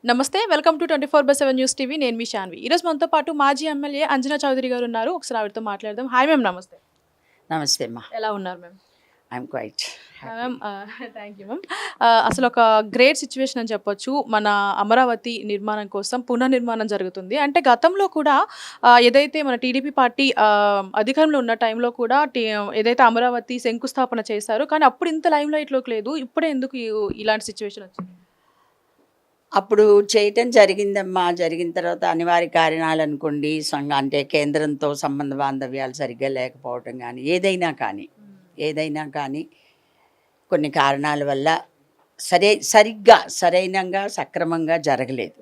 నమస్తే. Welcome to 24/7 news TV. నేను మీ శాన్వి. ఈరోజు మనతో పాటు మాజీ ఎమ్మెల్యే అంజనా చౌదరి గారు ఉన్నారు. ఒకసారి ఆవిడతో మాట్లాడదాం. హాయ్ మ్యామ్, నమస్తే. నమస్తే అమ్మా. ఎలా ఉన్నారు ma'am? I'm quite ma'am thank you ma'am. అసలు ఒక గ్రేట్ సిచ్యువేషన్ అని చెప్పొచ్చు. మన అమరావతి నిర్మాణం కోసం పునర్నిర్మాణం జరుగుతుంది. అంటే గతంలో కూడా ఏదైతే మన టీడీపీ పార్టీ అధికారంలో ఉన్న టైంలో కూడా ఏదైతే అమరావతి శంకుస్థాపన చేశారో, కానీ అప్పుడు ఇంత లైమ్ లైట్లోకి లేదు. ఇప్పుడే ఎందుకు ఇలాంటి సిచ్యువేషన్ వచ్చింది? అప్పుడు చేయటం జరిగిందమ్మా. జరిగిన తర్వాత అనివార్య కారణాలు అనుకోండి, అంటే కేంద్రంతో సంబంధ బాంధవ్యాలు సరిగ్గా లేకపోవటం కానీ ఏదైనా కానీ కొన్ని కారణాల వల్ల సరైనంగా సక్రమంగా జరగలేదు.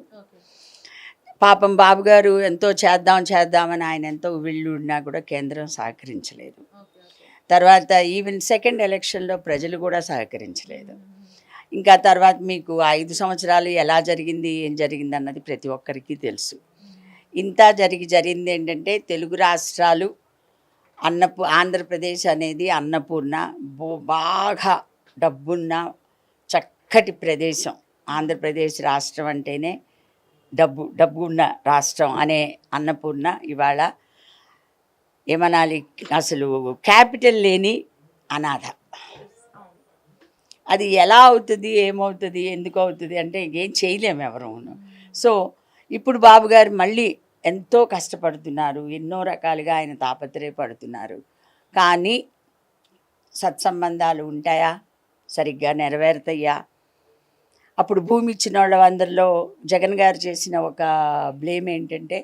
పాపం బాబు గారు ఎంతో చేద్దామని ఆయన ఎంతో వీళ్ళు ఉన్నా కూడా కేంద్రం సహకరించలేదు. తర్వాత ఈవెన్ సెకండ్ ఎలక్షన్లో ప్రజలు కూడా సహకరించలేదు. ఇంకా తర్వాత మీకు 5 సంవత్సరాలు ఎలా జరిగింది, ఏం జరిగింది అన్నది ప్రతి ఒక్కరికి తెలుసు. ఇంత జరిగింది ఏంటంటే, తెలుగు రాష్ట్రాలు ఆంధ్రప్రదేశ్ అనేది అన్నపూర్ణ, బాగా డబ్బున్న చక్కటి ప్రదేశం. ఆంధ్రప్రదేశ్ రాష్ట్రం అంటేనే డబ్బు ఉన్న రాష్ట్రం అనే అన్నపూర్ణ ఇవాళ ఏమనాలి, అసలు క్యాపిటల్ లేని అనాథ. అది ఎలా అవుతుంది, ఏమవుతుంది, ఎందుకు అవుతుంది అంటే ఏం చేయలేము ఎవరు. సో ఇప్పుడు బాబు గారు మళ్ళీ ఎంతో కష్టపడుతున్నారు, ఎన్నో రకాలుగా ఆయన తాపత్రయపడుతున్నారు. కానీ సత్సంబంధాలు ఉంటాయా, సరిగ్గా నెరవేరుతాయా? అప్పుడు భూమి ఇచ్చిన వాళ్ళందరిలో జగన్ గారు చేసిన ఒక బ్లేమ్ ఏంటంటే,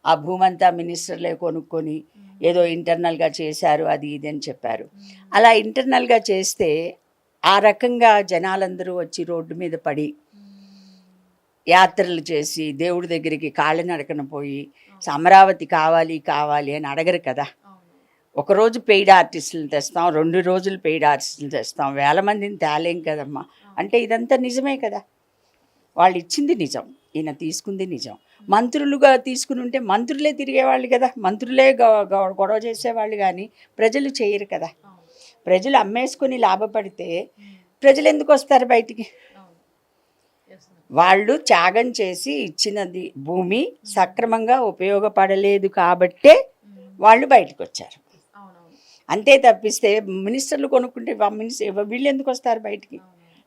ఆ భూమి అంతా మినిస్టర్లే కొనుక్కొని ఏదో ఇంటర్నల్గా చేశారు, అది ఇది అని చెప్పారు. అలా ఇంటర్నల్గా చేస్తే ఆ రకంగా జనాలందరూ వచ్చి రోడ్డు మీద పడి యాత్రలు చేసి దేవుడి దగ్గరికి కాళ్ళనడకన పోయి అమరావతి కావాలి అని అడగరు కదా. ఒకరోజు పెయిడ్ ఆర్టిస్టులను తెస్తాం, 2 రోజులు పెయిడ్ ఆర్టిస్టులు తెస్తాం, 1000 మందిని తేలేం కదమ్మా. అంటే ఇదంతా నిజమే కదా. వాళ్ళు ఇచ్చింది నిజం, ఈయన తీసుకుంది నిజం. మంత్రులుగా తీసుకుని ఉంటే మంత్రులే తిరిగేవాళ్ళు కదా, మంత్రులే గొడవ చేసేవాళ్ళు, కానీ ప్రజలు చేయరు కదా. ప్రజలు అమ్మేసుకొని లాభపడితే ప్రజలు ఎందుకు వస్తారు బయటికి? వాళ్ళు త్యాగం చేసి ఇచ్చినది భూమి సక్రమంగా ఉపయోగపడలేదు కాబట్టే వాళ్ళు బయటకు వచ్చారు. అంతే తప్పిస్తే మినిస్టర్లు కొనుక్కుంటే వీళ్ళు ఎందుకు వస్తారు బయటికి?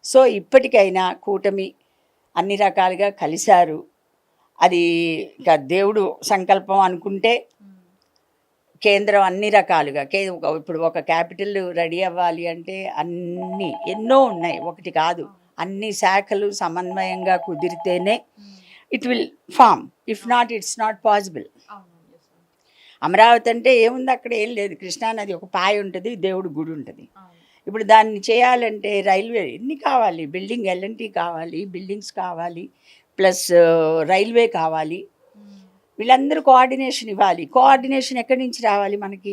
సో ఇప్పటికైనా కూటమి అన్ని రకాలుగా కలిశారు. అది ఇక దేవుడు సంకల్పం అనుకుంటే కేంద్రం అన్ని రకాలుగా ఇప్పుడు ఒక క్యాపిటల్ రెడీ అవ్వాలి అంటే ఎన్నో ఉన్నాయి, ఒకటి కాదు, అన్ని శాఖలు సమన్వయంగా కుదిరితేనే it will form. If not, it's not possible. Amaravati అంటే ఏముంది, అక్కడ ఏం లేదు. కృష్ణానది ఒక పాయ ఉంటుంది, దేవుడు గుడి ఉంటుంది. ఇప్పుడు దాన్ని చేయాలంటే రైల్వే ఎన్ని కావాలి, బిల్డింగ్ ఎల్ఎన్టీ కావాలి, బిల్డింగ్స్ కావాలి, ప్లస్ రైల్వే కావాలి. వీళ్ళందరూ కోఆర్డినేషన్ ఇవ్వాలి. కోఆర్డినేషన్ ఎక్కడి నుంచి రావాలి? మనకి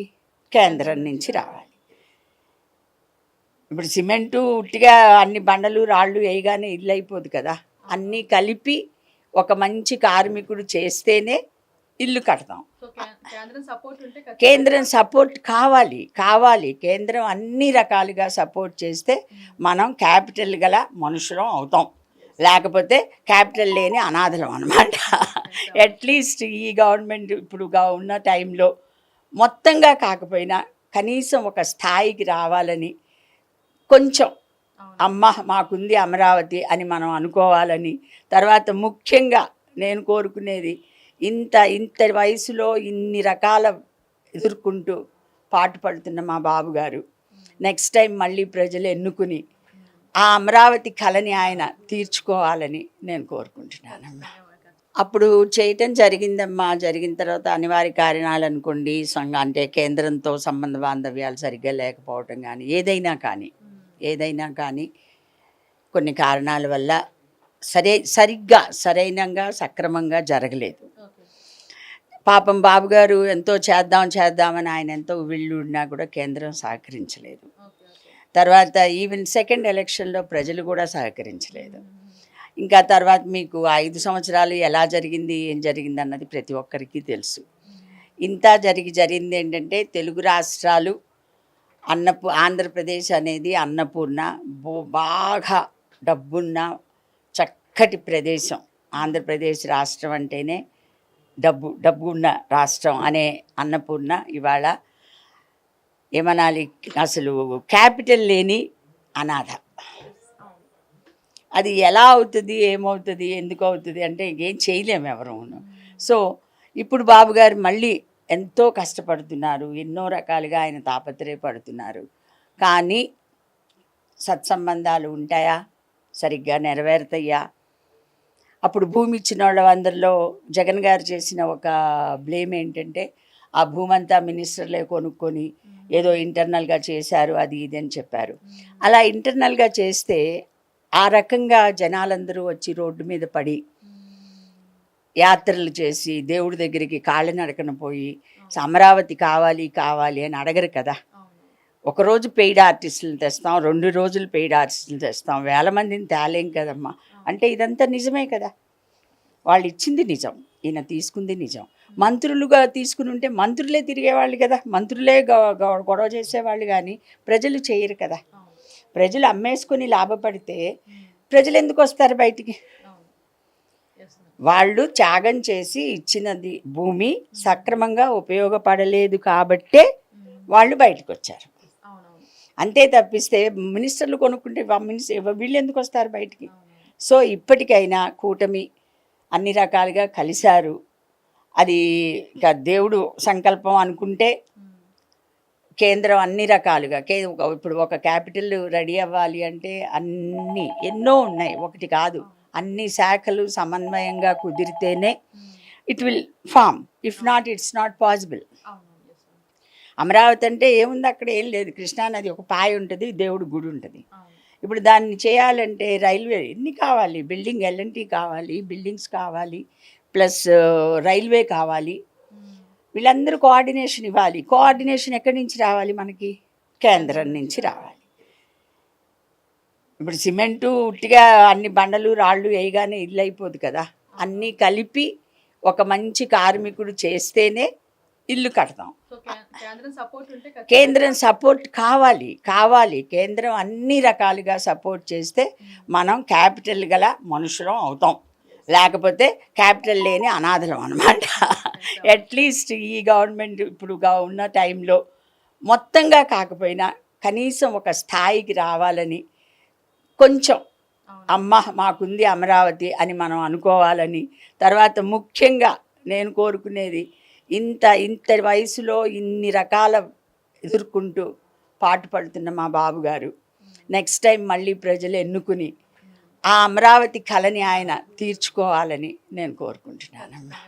కేంద్రం నుంచి రావాలి. ఇప్పుడు సిమెంటు ఉట్టిగా అన్ని బండలు రాళ్ళు వేయగానే ఇల్లు అయిపోదు కదా. అన్నీ కలిపి ఒక మంచి కార్మికుడు చేస్తేనే ఇల్లు కడతాం. కేంద్రం సపోర్ట్ కావాలి. కేంద్రం అన్ని రకాలుగా సపోర్ట్ చేస్తే మనం క్యాపిటల్ గల మనుషులం అవుతాం. లేకపోతే క్యాపిటల్ లేని అనాథలం అన్నమాట. అట్లీస్ట్ ఈ గవర్నమెంట్ ఇప్పుడు ఉన్న టైంలో మొత్తంగా కాకపోయినా కనీసం ఒక స్థాయికి రావాలని, కొంచెం మాకుంది అమరావతి అని మనం అనుకోవాలని. తర్వాత ముఖ్యంగా నేను కోరుకునేది, ఇంత వయసులో ఇన్ని రకాల ఎదుర్కొంటూ పాటుపడుతున్న మా బాబు గారు నెక్స్ట్ టైం మళ్ళీ ప్రజలు ఎన్నుకుని ఆ అమరావతి కళని ఆయన తీర్చుకోవాలని నేను కోరుకుంటున్నానమ్మా. అప్పుడు చేయటం జరిగిందమ్మా. జరిగిన తర్వాత అనివార్య కారణాలు అనుకోండి, అంటే కేంద్రంతో సంబంధ బాంధవ్యాలు సరిగ్గా లేకపోవటం కానీ ఏదైనా కానీ కొన్ని కారణాల వల్ల సరైనంగా సక్రమంగా జరగలేదు. పాపం బాబు గారు ఎంతో చేద్దామని ఆయన ఎంతో వీళ్ళు ఉన్నా కూడా కేంద్రం సహకరించలేదు. తర్వాత ఈవెన్ సెకండ్ ఎలక్షన్లో ప్రజలు కూడా సహకరించలేదు. ఇంకా తర్వాత మీకు 5 సంవత్సరాలు ఎలా జరిగింది, ఏం జరిగింది అన్నది ప్రతి ఒక్కరికి తెలుసు. ఇంత జరిగింది ఏంటంటే, తెలుగు రాష్ట్రాలు ఆంధ్రప్రదేశ్ అనేది అన్నపూర్ణ, బాగా డబ్బున్న చక్కటి ప్రదేశం. ఆంధ్రప్రదేశ్ రాష్ట్రం అంటేనే డబ్బు ఉన్న రాష్ట్రం అనే అన్నపూర్ణ ఇవాళ ఏమనాలి, అసలు క్యాపిటల్ లేని అనాథ. అది ఎలా అవుతుంది, ఏమవుతుంది, ఎందుకు అవుతుంది అంటే ఏం చేయలేము ఎవరును. సో ఇప్పుడు బాబు గారు మళ్ళీ ఎంతో కష్టపడుతున్నారు, ఎన్నో రకాలుగా ఆయన తాపత్రయపడుతున్నారు. కానీ సత్సంబంధాలు ఉంటాయా, సరిగ్గా నెరవేరుతాయా? అప్పుడు భూమి ఇచ్చిన వాళ్ళందరిలో జగన్ గారు చేసిన ఒక బ్లేమ్ ఏంటంటే ఆ భూమి అంతా మినిస్టర్లే కొనుక్కొని ఏదో ఇంటర్నల్గా చేశారు, అది ఇది అని చెప్పారు. అలా ఇంటర్నల్గా చేస్తే ఆ రకంగా జనాలందరూ వచ్చి రోడ్డు మీద పడి యాత్రలు చేసి దేవుడి దగ్గరికి కాళ్ళనడకన పోయి అమరావతి కావాలి కావాలి అని అడగరు కదా. ఒకరోజు పెయిడ్ ఆర్టిస్టులను తెస్తాం, 2 రోజులు పెయిడ్ ఆర్టిస్టులు తెస్తాం, 1000 మందిని తేలేం కదమ్మా. అంటే ఇదంతా నిజమే కదా, వాళ్ళు ఇచ్చింది నిజం, ఈయన తీసుకుంది నిజం. మంత్రులుగా తీసుకుని ఉంటే మంత్రులే తిరిగేవాళ్ళు కదా, మంత్రులే గొడవ చేసేవాళ్ళు, కానీ ప్రజలు చేయరు కదా. ప్రజలు అమ్మేసుకొని లాభపడితే ప్రజలు ఎందుకు వస్తారు బయటికి? వాళ్ళు త్యాగం చేసి ఇచ్చినది భూమి సక్రమంగా ఉపయోగపడలేదు కాబట్టే వాళ్ళు బయటకు వచ్చారు. అంతే తప్పిస్తే మినిస్టర్లు కొనుక్కుంటే వీళ్ళు ఎందుకు వస్తారు బయటికి? సో ఇప్పటికైనా కూటమి అన్ని రకాలుగా కలిశారు. అది ఇక దేవుడు సంకల్పం అనుకుంటే కేంద్రం అన్ని రకాలుగా ఇప్పుడు ఒక క్యాపిటల్ రెడీ అవ్వాలి అంటే ఎన్నో ఉన్నాయి, ఒకటి కాదు, అన్ని శాఖలు సమన్వయంగా కుదిరితేనే it will form. If not, it's not possible. Amaravati అంటే ఏముంది, అక్కడ ఏం లేదు, కృష్ణానది ఒక పాయ ఉంటుంది, దేవుడు గుడి ఉంటుంది. ఇప్పుడు దాన్ని చేయాలంటే రైల్వే ఎన్ని కావాలి, బిల్డింగ్ ఎల్ఎన్టీ కావాలి, బిల్డింగ్స్ కావాలి, ప్లస్ రైల్వే కావాలి. వీళ్ళందరూ కోఆర్డినేషన్ ఇవ్వాలి. కోఆర్డినేషన్ ఎక్కడి నుంచి రావాలి మనకి? కేంద్రం నుంచి రావాలి. ఇప్పుడు సిమెంటు ఉట్టిగా అన్ని బండలు రాళ్ళు వేయగానే ఇల్లు అయిపోదు కదా, అన్నీ కలిపి ఒక మంచి కార్మికుడు చేస్తేనే ఇల్లు కడతాం. కేంద్రం సపోర్ట్ కావాలి. కేంద్రం అన్ని రకాలుగా సపోర్ట్ చేస్తే మనం క్యాపిటల్ గల మనుషులం అవుతాం, లేకపోతే క్యాపిటల్ లేని అనాథలం అన్నమాట. అట్లీస్ట్ ఈ గవర్నమెంట్ ఇప్పుడు ఉన్న టైంలో మొత్తంగా కాకపోయినా కనీసం ఒక స్థాయికి రావాలని, కొంచెం అమ్మ మాకుంది అమరావతి అని మనం అనుకోవాలని. తర్వాత ముఖ్యంగా నేను కోరుకునేది, ఇంత వయసులో ఇన్ని రకాల ఎదుర్కొంటూ పాటుపడుతున్న మా బాబు గారు నెక్స్ట్ టైం మళ్ళీ ప్రజలు ఎన్నుకుని ఆ అమరావతి కళని ఆయన తీర్చుకోవాలని నేను కోరుకుంటున్నానమ్మా.